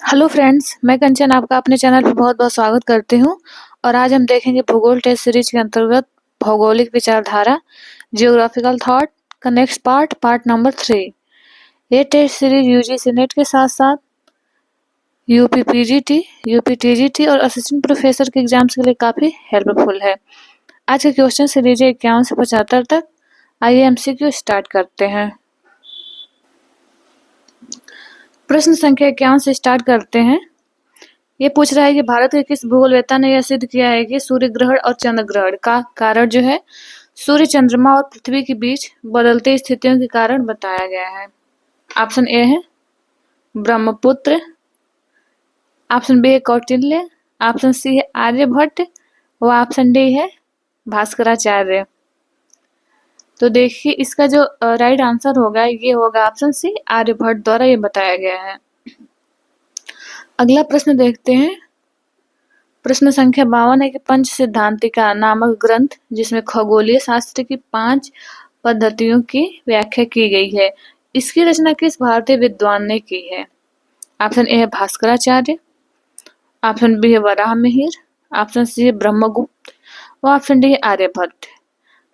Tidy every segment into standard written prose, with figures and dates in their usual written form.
Hello friends, मैं कंचन आपका अपने चैनल पर बहुत-बहुत स्वागत करती हूँ और आज हम देखेंगे भूगोल टेस्ट सीरीज के अंतर्गत भौगोलिक विचारधारा जियोग्राफिकल थॉट का नेक्स्ट पार्ट नंबर 3। ये टेस्ट सीरीज यूजीसी नेट के साथ-साथ यूपी टीजीटी और असिस्टेंट प्रोफेसर के एग्जाम्स के लिए काफ़ी हेल्पफुल है। आज के क्वेश्चन से लीजिए 51 से 75 तक। आइए एमसीक्यू स्टार्ट करते हैं। प्रश्न संख्या 51 से स्टार्ट करते हैं। ये पूछ रहा है कि भारत के किस भूगोलवेत्ता ने यह सिद्ध किया है कि सूर्य ग्रहण और चंद्र ग्रहण का कारण जो है सूर्य, चंद्रमा और पृथ्वी के बीच बदलती स्थितियों के कारण बताया गया है। ऑप्शन ए है ब्रह्मपुत्र, ऑप्शन बी है कौटिल्य, ऑप्शन सी है आर्यभट्ट व ऑप्शन डी है भास्कराचार्य। तो देखिए इसका जो राइट आंसर होगा ये होगा ऑप्शन सी आर्यभट्ट द्वारा ये बताया गया है। अगला प्रश्न देखते हैं। प्रश्न संख्या 52 है कि पंच सिद्धांतिका नामक ग्रंथ जिसमें खगोलीय शास्त्र की 5 पद्धतियों की व्याख्या की गई है, इसकी रचना किस भारतीय विद्वान ने की है? ऑप्शन ए है भास्कराचार्य, ऑप्शन बी है वराहमिहिर, ऑप्शन सी है ब्रह्मगुप्त व ऑप्शन डी है आर्यभट्ट।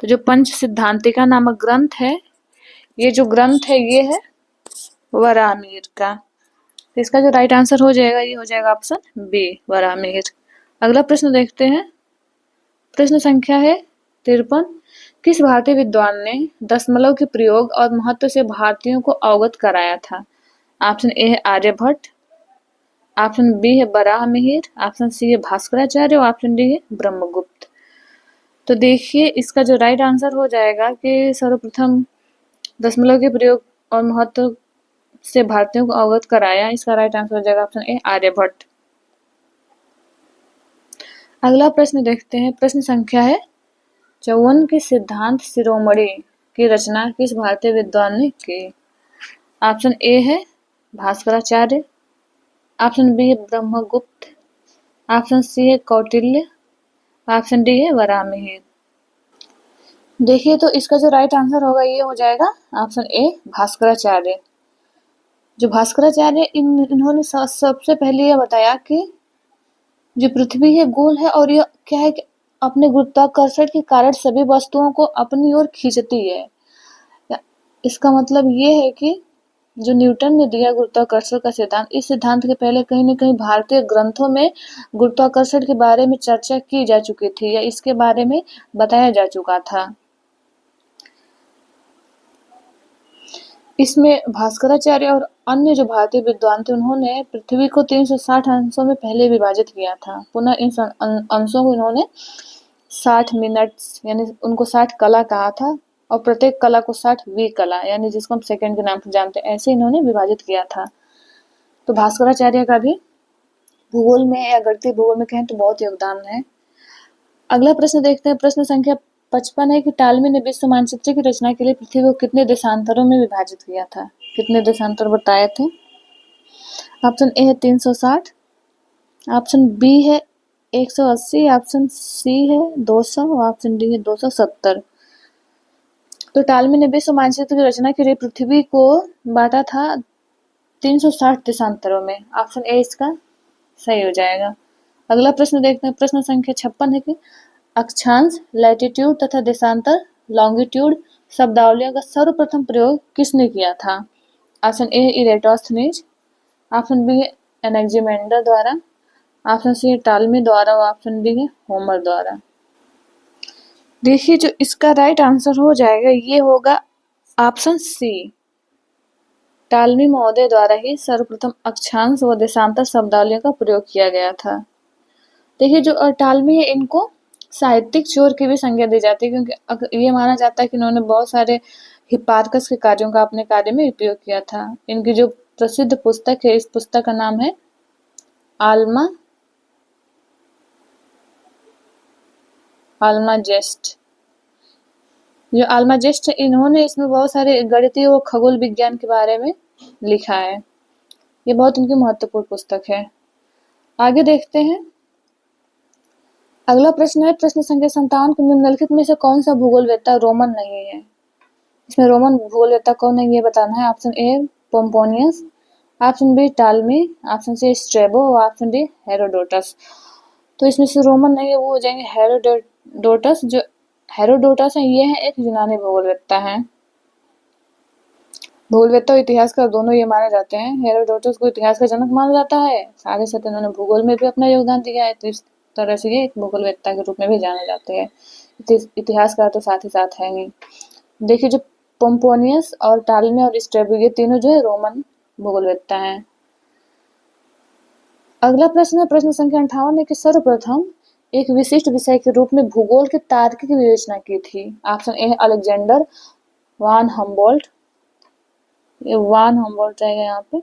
तो जो पंच सिद्धांतिका नामक ग्रंथ है, ये जो ग्रंथ है ये है वराहमिहिर का। तो इसका जो राइट आंसर हो जाएगा ये हो जाएगा ऑप्शन बी वराहमिहिर। अगला प्रश्न देखते हैं। प्रश्न संख्या है 53। किस भारतीय विद्वान ने दशमलव के प्रयोग और महत्व से भारतीयों को अवगत कराया था? ऑप्शन ए है आर्यभट्ट, ऑप्शन बी है वराहमिहिर, ऑप्शन सी है भास्कराचार्य और ऑप्शन डी है ब्रह्मगुप्त। तो देखिए इसका जो राइट आंसर हो जाएगा कि सर्वप्रथम दशमलव के प्रयोग और महत्व से भारतीयों को अवगत कराया, इसका राइट आंसर हो जाएगा ऑप्शन ए आर्यभट्ट। अगला प्रश्न देखते हैं। प्रश्न संख्या है 54 के सिद्धांत शिरोमणि की रचना किस भारतीय विद्वान ने की? ऑप्शन ए है भास्कराचार्य, ऑप्शन बी है ब्रह्मगुप्त, ऑप्शन सी है कौटिल्य, ऑप्शन डी है वराहमिहिर। देखिए तो इसका जो राइट आंसर होगा ये हो जाएगा ऑप्शन ए भास्कराचार्य। जो भास्कराचार्य इन्होंने सबसे पहले यह बताया कि जो पृथ्वी है गोल है और यह क्या है कि अपने गुरुत्वाकर्षण के कारण सभी वस्तुओं को अपनी ओर खींचती है। इसका मतलब ये है कि जो न्यूटन ने दिया गुरुत्वाकर्षण का सिद्धांत, इस सिद्धांत के पहले कहीं न कहीं भारतीय ग्रंथों में गुरुत्वाकर्षण के बारे में चर्चा की जा चुकी थी या इसके बारे में बताया जा चुका था। इसमें भास्कराचार्य और अन्य जो भारतीय विद्वान थे उन्होंने पृथ्वी को 360 अंशों में पहले विभाजित किया था। पुनः इन अंशों को इन्होंने 60 मिनट्स यानी उनको 60 कला कहा था और प्रत्येक कला को 60 कला यानी जिसको हम सेकंड के नाम से जानते हैं, ऐसे इन्होंने विभाजित किया था। तो भास्कराचार्य का भी भूगोल में या गणितीय भूगोल में कहें तो बहुत योगदान है। अगला प्रश्न देखते हैं। प्रश्न संख्या 55 है कि टालमी ने विश्व मानचित्र की रचना के लिए पृथ्वी को कितने देशांतरों में विभाजित किया था? कितने देशांतर बताए थे? ऑप्शन ए है 360, ऑप्शन बी है 180, ऑप्शन सी है 200 और ऑप्शन डी है 270। तो टालमी ने विश्व मानचित्र की रचना के लिए पृथ्वी को बांटा था 360 देशांतरों में। ऑप्शन ए इसका सही हो जाएगा। अगला प्रश्न देखते हैं। प्रश्न संख्या 56 है कि अक्षांश, लैटिट्यूड तथा देशांतर, लॉन्गिट्यूड शब्दावलियों का सर्वप्रथम प्रयोग किसने किया था? Option A Eratosthenes, option B Anaximander द्वारा, ऑप्शन सी टालमी द्वारा और ऑप्शन डी है होमर द्वारा। देखिए जो इसका राइट आंसर हो जाएगा ये होगा ऑप्शन सी, टालमी महोदय द्वारा ही सर्वप्रथम अक्षांश व देशांतर शब्दावलियों का प्रयोग किया गया था। देखिए जो टालमी है इनको साहित्यिक चोर की भी संज्ञा दी जाती है क्योंकि ये माना जाता है कि इन्होंने बहुत सारे हिप्पार्कस के कार्यों का अपने कार्य में उपयोग किया था। इनकी जो प्रसिद्ध पुस्तक है, इस पुस्तक का नाम है आल्माजेस्ट। जो आल्माजेस्ट है इन्होंने इसमें बहुत सारे गणितीय व खगोल विज्ञान के बारे में लिखा है। ये बहुत इनकी महत्वपूर्ण पुस्तक है। आगे देखते हैं। अगला प्रश्न है प्रश्न संख्या 57 कि निम्नलिखित में से कौन सा भूगोलवेत्ता रोमन नहीं है? इसमें रोमन भूगोलवेत्ता कौन है ये बताना है। Option A Pomponius, option B Ptolemy, option C Strabo, option D Herodotus. तो इसमें से रोमन नहीं है, वो हो जाएंगे हेरोडोटस। जो हेरोडोटस है ये है एक यूनानी भूगोलवेत्ता है। भूगोलवेत्ता और इतिहासकार दोनों ये माने जाते हैं। हेरोडोटस को इतिहास का जनक माना जाता है, साथ ही साथ इन्होंने भूगोल में भी अपना योगदान दिया है, तो इस तरह से ये एक भूगोलवेत्ता के रूप में भी जाने जाते हैं। इतिहासकार तो साथ ही साथ है ही। देखिए जो पोम्पोनियस और टालमी और स्ट्रेबो ये तीनों जो है रोमन भूगोलवेत्ता हैं। अगला प्रश्न है प्रश्न संख्या 58 है कि सर्वप्रथम एक विशिष्ट विषय के रूप में भूगोल की तार्किक विवेचना की थी। ऑप्शन ए है अलेक्जेंडर वान हम्बोल्ट, ये वान हम्बोल्ट रहेगा यहाँ पे।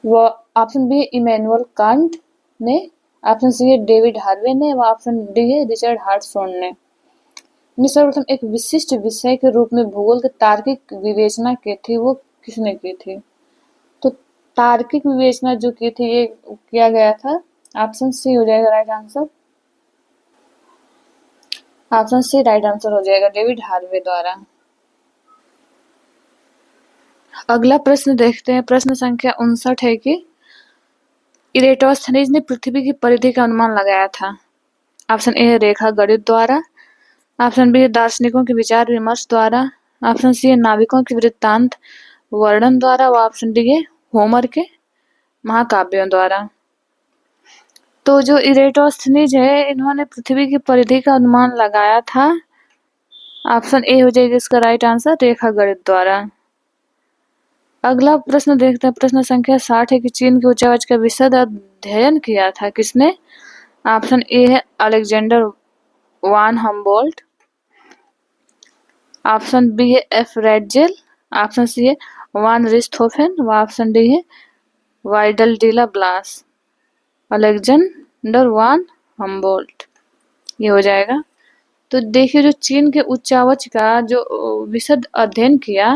वो ऑप्शन बी है इमैनुअल कांट ने, ऑप्शन सी है डेविड हार्वे ने, व ऑप्शन डी है रिचर्ड हार्टसॉन ने। सर्वप्रथम एक विशिष्ट विषय के रूप में भूगोल की तार्किक विवेचना की थी, वो किसने की थी? तो तार्किक विवेचना जो की थी ये किया गया था, ऑप्शन सी हो जाएगा right answer. Option C right answer हो जाएगा, डेविड हार्वे द्वारा। अगला प्रश्न देखते हैं, प्रश्न संख्या 59 है कि इरेटोस्थनीज ने पृथ्वी की परिधि का अनुमान लगाया था। ऑप्शन ए है रेखा गणित द्वारा, ऑप्शन बी है दार्शनिकों के विचार विमर्श द्वारा, ऑप्शन सी है नाविकों के वृत्तांत वर्णन द्वारा, व ऑप्शन डी है होमर के महाकाव्यों द्वारा। तो जो इरेटोस्थनीज है इन्होंने पृथ्वी की परिधि का अनुमान लगाया था, ऑप्शन ए हो जाएगा इसका राइट आंसर, रेखा गणित द्वारा। अगला प्रश्न देखते हैं, प्रश्न संख्या 60 है कि चीन के उच्चावच का विशद अध्ययन किया था किसने? ऑप्शन ए है अलेक्जेंडर वान हम्बोल्ट, ऑप्शन बी है एफ रेडजेल, ऑप्शन सी है वान रिchthofen व ऑप्शन डी है वाइडल डीला ब्लास। अलेक्जेंडर वान हम्बोल्ट ये हो जाएगा। तो देखिए जो चीन के उच्चावच का जो विशद अध्ययन किया,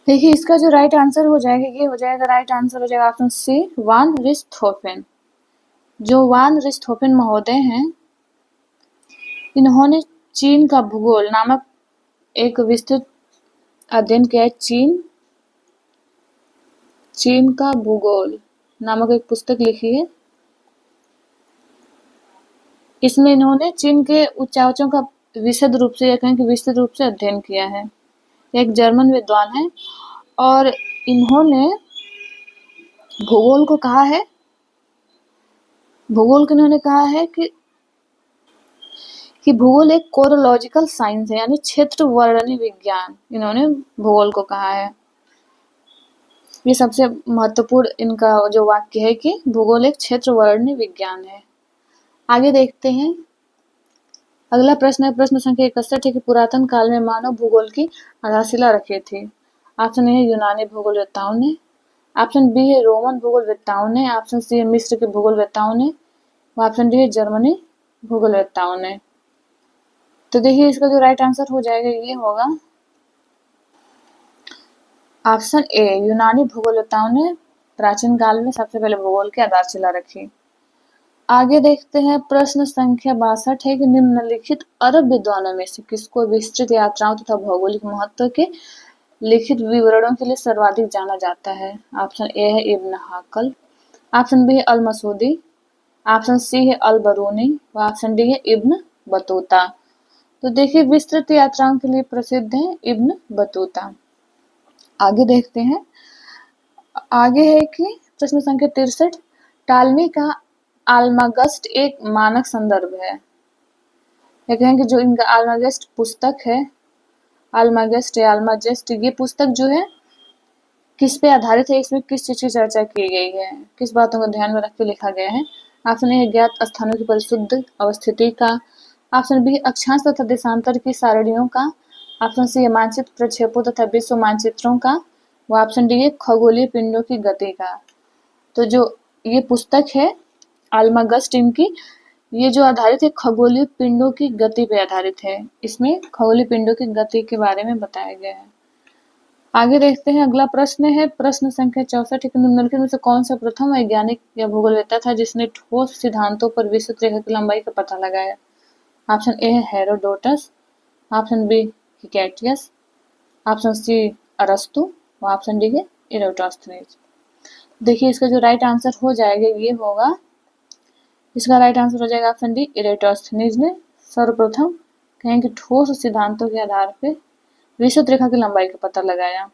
देखिए इसका जो राइट आंसर हो जाएगा ये हो जाएगा, राइट आंसर हो जाएगा ऑप्शन सी वान रिchthofen। जो वान रिchthofen महोदय हैं इन्होंने चीन का भूगोल नामक एक विस्तृत अध्ययन किया है। चीन का भूगोल नामक एक पुस्तक लिखी है। इसमें इन्होंने चीन के उच्चावचों का विशद रूप से या कहें कि विस्तृत रूप से अध्ययन किया है। एक जर्मन विद्वान है और इन्होंने भूगोल को कहा है, भूगोल को इन्होंने कहा है कि भूगोल एक कोरोलॉजिकल साइंस है, यानी क्षेत्र वर्णनी विज्ञान, इन्होंने भूगोल को कहा है। ये सबसे महत्वपूर्ण इनका जो वाक्य है कि भूगोल एक क्षेत्र वर्णनी विज्ञान है। आगे देखते हैं, अगला प्रश्न है प्रश्न संख्या 61 है कि पुरातन काल में मानव भूगोल की आधारशिला रखी थी। ऑप्शन ए है यूनानी भूगोलवेत्ताओं ने, ऑप्शन बी है रोमन भूगोलवेत्ताओं ने, ऑप्शन सी है मिस्र के भूगोलवेत्ताओं ने, ऑप्शन डी है जर्मनी भूगोलवेत्ताओं ने। तो देखिए इसका जो राइट आंसर हो जाएगा ये होगा ऑप्शन ए, यूनानी भूगोलवेत्ताओं ने प्राचीन काल में सबसे पहले भूगोल की आधारशिला रखी। आगे देखते हैं प्रश्न संख्या 62 है कि निम्नलिखित अरब विद्वानों में से किसको विस्तृत यात्राओं तथा भौगोलिक महत्व के लिखित विवरणों के लिए सर्वाधिक जाना जाता है। ऑप्शन ए है इब्न हाकल, ऑप्शन बी है अल मसूदी, ऑप्शन सी है अल बरूनी व ऑप्शन डी है इब्न बतूता। तो देखिए विस्तृत यात्राओं के लिए प्रसिद्ध है इब्न बतूता। आगे देखते हैं, आगे है कि प्रश्न संख्या 63 टालमी का आल्मागस्ट एक मानक संदर्भ है। ये कहें कि जो इनका आल्मागस्ट पुस्तक है, आल्मागस्ट ये पुस्तक जो है किस पे आधारित है, इसमें किस चीज की चर्चा की गई है, किस बातों को ध्यान में रख के लिखा गया है। ऑप्शन ए ज्ञात स्थानों की परिशुद्ध अवस्थिति का, ऑप्शन बी अक्षांश तथा देशांतर की सारणियों का, ऑप्शन सी मानचित्र प्रक्षेपों तथा विश्व मानचित्रों का, व ऑप्शन डी खगोलीय पिंडों की गति का। तो जो ये पुस्तक है आल्मागस्ट इनकी, ये जो आधारित है खगोलीय पिंडों की गति पे आधारित है। इसमें खगोलीय पिंडों की गति के बारे में बताया गया है। आगे देखते हैं, अगला प्रश्न है प्रश्न संख्या 64 कि निम्नलिखित में से कौन सा प्रथम वैज्ञानिक या भूगोलवेत्ता था जिसने ठोस सिद्धांतों पर विस्तृत रेखा की लंबाई का पता लगाया। ऑप्शन ए है Herodotus, option B Hecataeus, option C अरस्तु वो ऑप्शन डी है इरेटोस्थनीज। देखिए इसका जो राइट आंसर हो जाएगा ये होगा, इसका राइट आंसर हो जाएगा ऑप्शन डी, इरेटोस्थनीज ने सर्वप्रथम कहेंगे ठोस सिद्धांतों के आधार पर विषुवत रेखा की लंबाई का पता लगाया।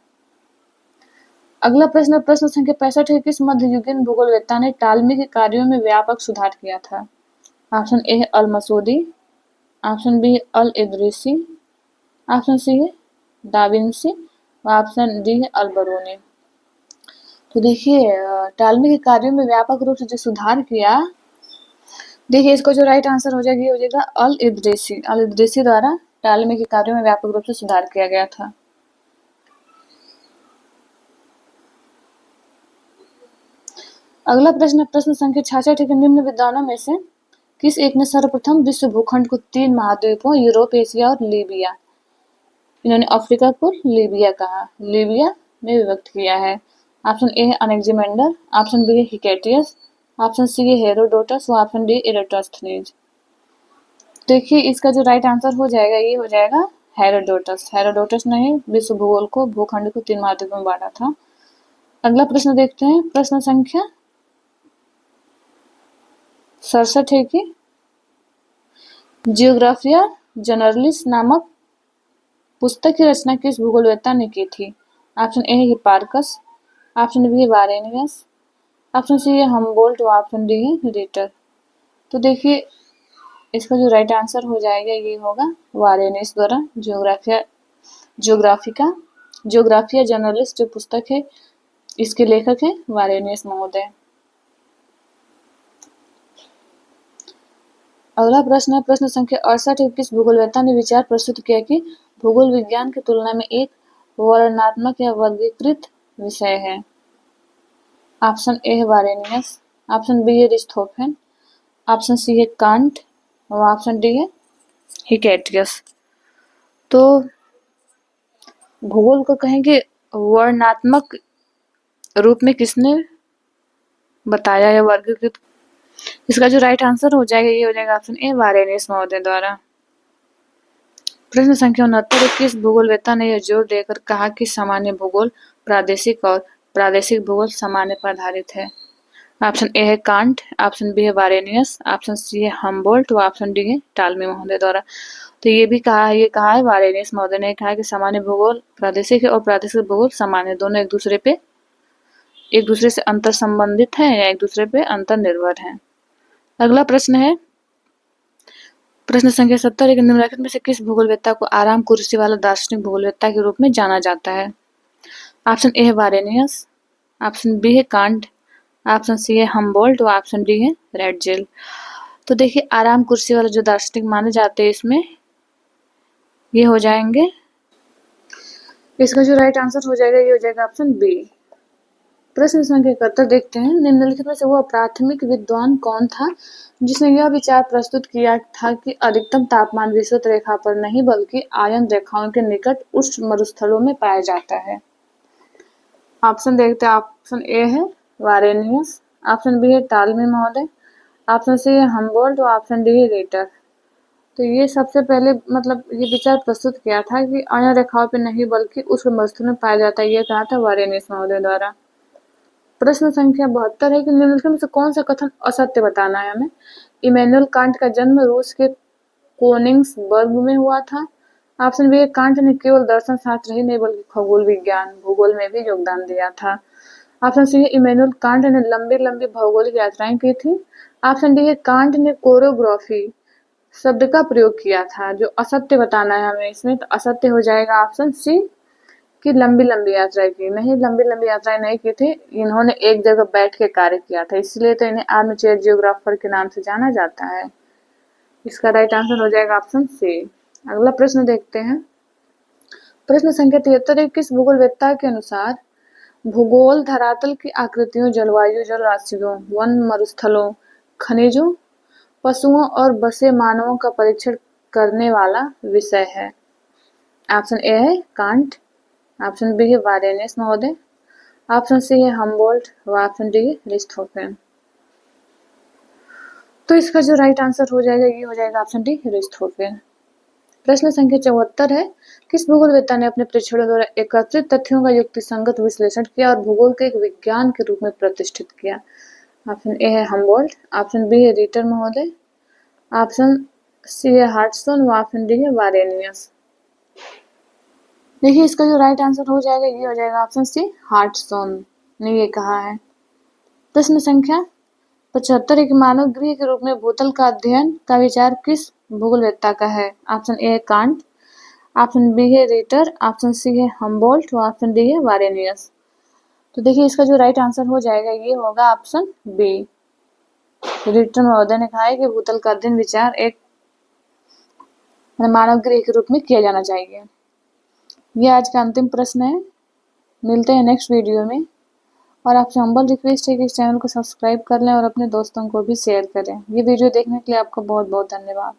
अगला प्रश्न, प्रश्न संख्या 65 है, किस मध्ययुगीन भूगोलवेत्ता ने टालमी के कार्यों में व्यापक सुधार किया था? ऑप्शन ए है अल मसूदी, ऑप्शन बी है अल इदरीसी, ऑप्शन सी है डाविंसी, ऑप्शन डी है अल बरूनी। तो देखिए टालमी के कार्यों में व्यापक रूप से जो सुधार किया, देखिए इसको जो राइट आंसर हो जाएगा ये हो जाएगा अल इदरीसी। अल इदरीसी द्वारा टालमी के कार्यों में व्यापक रूप से सुधार किया गया था। अगला प्रश्न, प्रश्न संख्या 66 के निम्न विद्वानों में से किस एक ने सर्वप्रथम विश्व भूखंड को 3 महाद्वीपों यूरोप, एशिया और लीबिया, इन्होंने अफ्रीका को लीबिया कहा, लीबिया में विभक्त किया है? ऑप्शन ए है अनेक्जिमेंडर, ऑप्शन बी है हिकेटियस, ऑप्शन सी है हेरोडोटस, ऑप्शन डी इरेटोस्थनीज। देखिए इसका जो राइट आंसर हो जाएगा ये हो जाएगा हेरोडोटस। हेरोडोटस ने ही विश्व भूगोल को, भूखंड को 3 महाद्वीपों में बांटा था। अगला प्रश्न देखते हैं, प्रश्न संख्या 67 है कि जियोग्राफिया जनरलिस नामक पुस्तक की रचना किस भूगोलवेत्ता ने की थी? ऑप्शन ए है हिपार्कस, ऑप्शन बी है वारेनियस, ऑप्शन सी है हम्बोल्ट, ऑप्शन डी है रिटर। तो देखिए इसका जो राइट आंसर हो जाएगा ये होगा वारेनियस द्वारा जियोग्राफिया जनरलिस्ट जो पुस्तक है इसके लेखक है वारेनियस महोदय। अगला प्रश्न है, प्रश्न संख्या 68 है, किस भूगोलवेत्ता ने विचार प्रस्तुत किया कि भूगोल विज्ञान की तुलना में एक वर्णनात्मक या वर्गीकृत विषय है? ऑप्शन ए है वारेनियस, ऑप्शन बी है रिस्थोफेन, ऑप्शन सी है कांट और ऑप्शन डी है हिकेटियस। तो भूगोल को कहेंगे वर्णनात्मक रूप में किसने बताया या वर्गीकृत? इसका जो राइट आंसर हो जाएगा ये हो जाएगा ऑप्शन ए वारेनियस महोदय द्वारा। प्रश्न संख्या 69, किस भूगोलवेत्ता ने यह जोर देकर कहा कि सामान्य भूगोल प्रादेशिक और प्रादेशिक भूगोल सामान्य पर आधारित है? ऑप्शन ए है कांट, ऑप्शन बी है वारेनियस, ऑप्शन सी है हम्बोल्ट और ऑप्शन डी है टालमी महोदय द्वारा। तो ये कहा है वारेनियस महोदय ने कहा कि सामान्य भूगोल प्रादेशिक है और प्रादेशिक भूगोल सामान्य, दोनों एक दूसरे से अंतर संबंधित है या एक दूसरे पे अंतर निर्भर है। अगला प्रश्न है, प्रश्न संख्या 70, निम्नलिखित में से किस भूगोलवेत्ता को आराम कुर्सी वाला दार्शनिक भूगोलवेत्ता के रूप में जाना जाता है? ऑप्शन ए है वारेनियस, ऑप्शन बी है कांट, ऑप्शन सी है हम्बोल्ट और ऑप्शन डी है रैटजेल। तो देखिए आराम कुर्सी वाले जो दार्शनिक माने जाते हैं इसमें ये हो जाएंगे, इसका जो राइट आंसर हो जाएगा ये हो जाएगा ऑप्शन बी। प्रश्न संख्या 71 देखते हैं, निम्नलिखित में से वह प्राथमिक विद्वान कौन था जिसने यह विचार प्रस्तुत किया था कि अधिकतम तापमान विषुवत रेखा पर नहीं बल्कि आयन रेखाओं के निकट उष्ण मरुस्थलों में पाया जाता है? ऑप्शन देखते हैं, ऑप्शन ए है वारेनियस, ऑप्शन बी है टालमी महोदय, ऑप्शन सी है हम्बोल्ट और ऑप्शन डी है रिटर। तो ये सबसे पहले मतलब ये विचार प्रस्तुत किया था कि आयन रेखाओं पर नहीं बल्कि उष्ण मरुस्थलों में पाया जाता है, ये कहा था वारेनियस महोदय द्वारा। प्रश्न संख्या 72 है कि निम्नलिखित में से कौन सा कथन असत्य बताना है हमें? इमैनुअल कांट का जन्म रूस के कोनिग्सबर्ग में हुआ था। ऑप्शन बी, कांट ने केवल दर्शन शास्त्र ही नहीं बल्कि खगोल विज्ञान, भूगोल में भी योगदान दिया था। ऑप्शन सी है, इमैनुअल कांट ने लंबी लंबी भौगोलिक यात्राएं की थी। ऑप्शन डी है, कांट ने कोरियोग्राफी शब्द का प्रयोग किया था। जो असत्य बताना है हमें इसमें, तो असत्य हो जाएगा ऑप्शन सी कि लंबी लंबी यात्राएं की। नहीं, लंबी लंबी यात्राएं नहीं की थी, इन्होंने एक जगह बैठ के कार्य किया था, इसलिए तो इन्हें आर्मचेयर जियोग्राफर के नाम से जाना जाता है। इसका राइट आंसर हो जाएगा ऑप्शन सी। अगला प्रश्न देखते हैं, प्रश्न संख्या 73 है, किस भूगोलवेत्ता के अनुसार भूगोल धरातल की आकृतियों, जलवायु, जल राशियों, वन मरुस्थलों, खनिजों, पशुओं और बसे मानवों का परीक्षण करने वाला विषय है? ऑप्शन ए है कांट, ऑप्शन बी है वारेनियस महोदय, ऑप्शन सी है हम्बोल्ट और ऑप्शन डी है रिस्थोफेन। तो इसका जो राइट आंसर हो जाएगा ये हो जाएगा ऑप्शन डी रिस्थोफेन। प्रश्न संख्या 74 है, किस भूगोलवेत्ता ने अपने प्रेक्षणों द्वारा एकत्रित तथ्यों का युक्तिसंगत विश्लेषण किया और भूगोल को एक विज्ञान के रूप में प्रतिष्ठित किया? ऑप्शन ए है हम्बोल्ट, ऑप्शन बी है रिटर महोदय, ऑप्शन सी है हार्टस्टोन व ऑप्शन डी है वारेनियस। देखिए इसका जो राइट आंसर हो जाएगा ये हो जाएगा ऑप्शन सी हार्टस्टोन ने ये कहा है। प्रश्न संख्या 75 एक मानव गृह के रूप में भूतल का अध्ययन का विचार किस भूगोलवेत्ता का है? ऑप्शन ए है कांट, ऑप्शन बी है रिटर, ऑप्शन सी है हम्बोल्ट और ऑप्शन डी है वारेनियस। तो देखिए इसका जो राइट आंसर हो जाएगा ये होगा ऑप्शन बी। रिटर महोदय ने कहा है कि भूतल का अध्ययन विचार एक मानव गृह के रूप में किया जाना चाहिए। ये आज का अंतिम प्रश्न है। मिलते हैं नेक्स्ट वीडियो में और आपसे हम्बल रिक्वेस्ट है कि इस चैनल को सब्सक्राइब कर लें और अपने दोस्तों को भी शेयर करें। ये वीडियो देखने के लिए आपका बहुत बहुत धन्यवाद।